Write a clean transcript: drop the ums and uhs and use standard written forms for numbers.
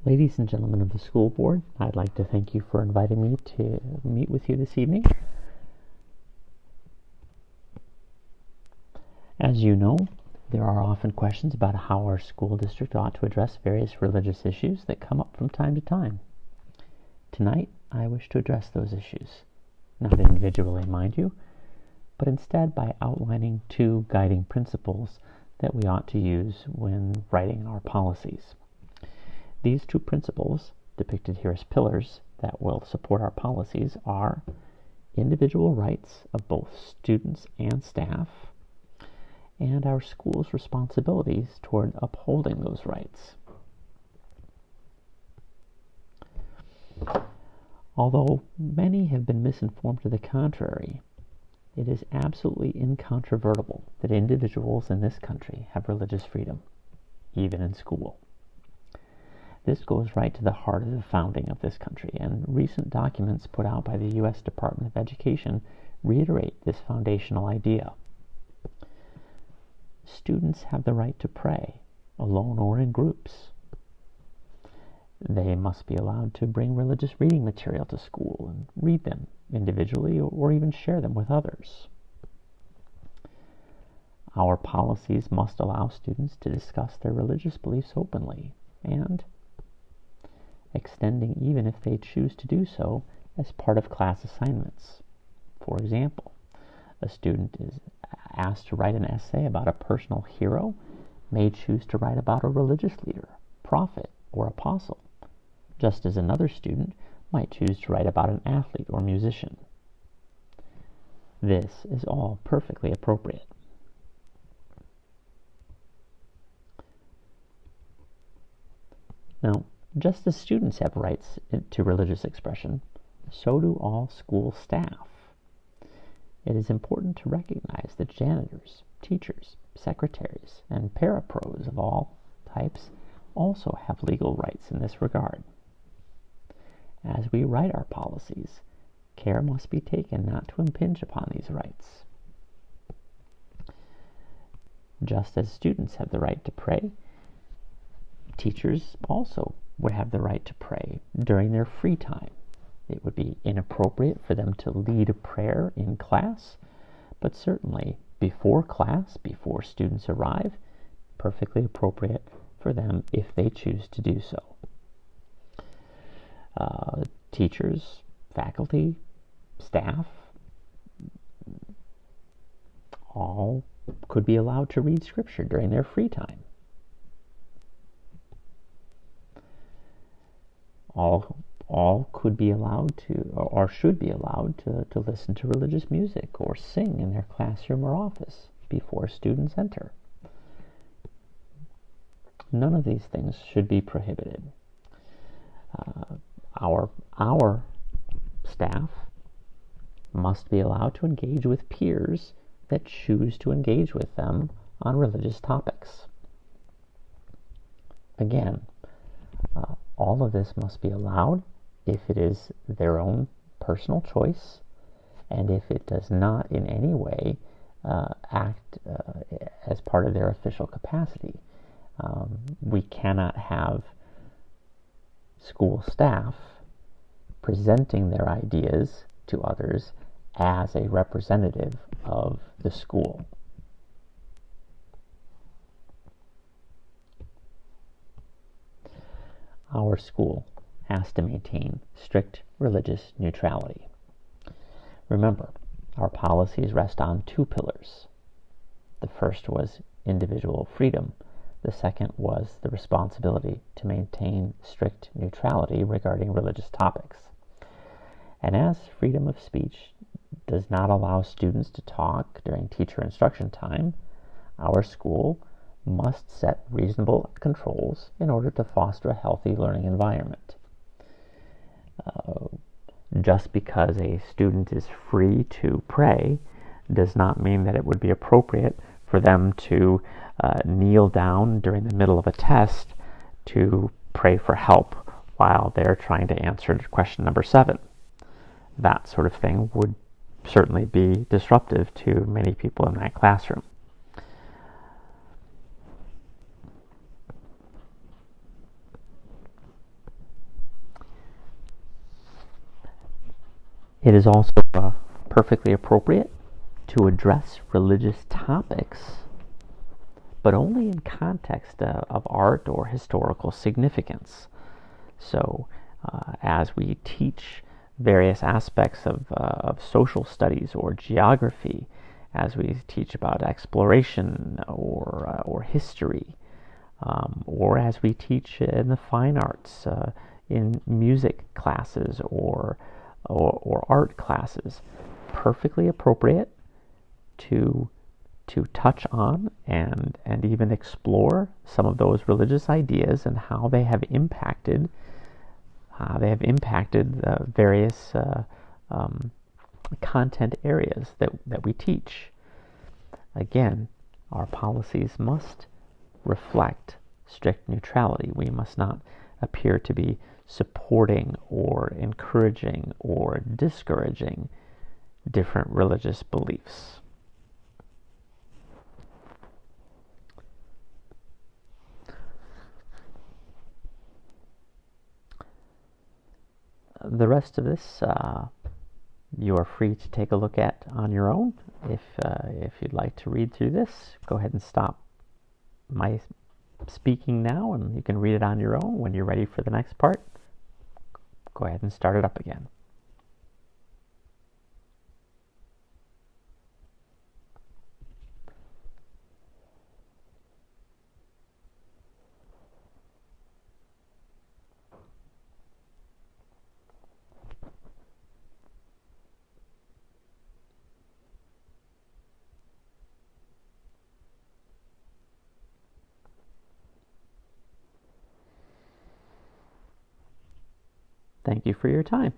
Ladies and gentlemen of the school board, I'd like to thank you for inviting me to meet with you this evening. As you know, there are often questions about how our school district ought to address various religious issues that come up from time to time. Tonight, I wish to address those issues, not individually, mind you, but instead by outlining two guiding principles that we ought to use when writing our policies. These two principles, depicted here as pillars that will support our policies, are individual rights of both students and staff, and our school's responsibilities toward upholding those rights. Although many have been misinformed to the contrary, it is absolutely incontrovertible that individuals in this country have religious freedom, even in school. This goes right to the heart of the founding of this country, and recent documents put out by the U.S. Department of Education reiterate this foundational idea. Students have the right to pray, alone or in groups. They must be allowed to bring religious reading material to school and read them individually or even share them with others. Our policies must allow students to discuss their religious beliefs openly and extending even if they choose to do so as part of class assignments. For example, a student is asked to write an essay about a personal hero, may choose to write about a religious leader, prophet, or apostle, just as another student might choose to write about an athlete or musician. This is all perfectly appropriate. Now, just as students have rights to religious expression, so do all school staff. It is important to recognize that janitors, teachers, secretaries, and parapros of all types also have legal rights in this regard. As we write our policies, care must be taken not to impinge upon these rights. Just as students have the right to pray, teachers also would have the right to pray during their free time. It would be inappropriate for them to lead a prayer in class, but certainly before class, before students arrive, perfectly appropriate for them if they choose to do so. Teachers, faculty, staff, all could be allowed to read scripture during their free time. All could be allowed to, or should be allowed to listen to religious music or sing in their classroom or office before students enter. None of these things should be prohibited. Our staff must be allowed to engage with peers that choose to engage with them on religious topics. Again, all of this must be allowed if it is their own personal choice and if it does not in any way act as part of their official capacity. We cannot have school staff presenting their ideas to others as a representative of the school. Our school has to maintain strict religious neutrality. Remember, our policies rest on two pillars. The first was individual freedom. The second was the responsibility to maintain strict neutrality regarding religious topics. And as freedom of speech does not allow students to talk during teacher instruction time, our school must set reasonable controls in order to foster a healthy learning environment. Just because a student is free to pray does not mean that it would be appropriate for them to kneel down during the middle of a test to pray for help while they're trying to answer question number 7. That sort of thing would certainly be disruptive to many people in that classroom. It is also perfectly appropriate to address religious topics, but only in context of art or historical significance. So, as we teach various aspects of social studies or geography, as we teach about exploration or history, or as we teach in the fine arts, in music classes or art classes, perfectly appropriate to touch on and even explore some of those religious ideas and how they have impacted various content areas that we teach. Again, our policies must reflect strict neutrality. We must not appear to be supporting or encouraging or discouraging different religious beliefs. The rest of this you are free to take a look at on your own. If you'd like to read through this, go ahead and stop my speaking now, and you can read it on your own. When you're ready for the next part, go ahead and start it up again. Thank you for your time.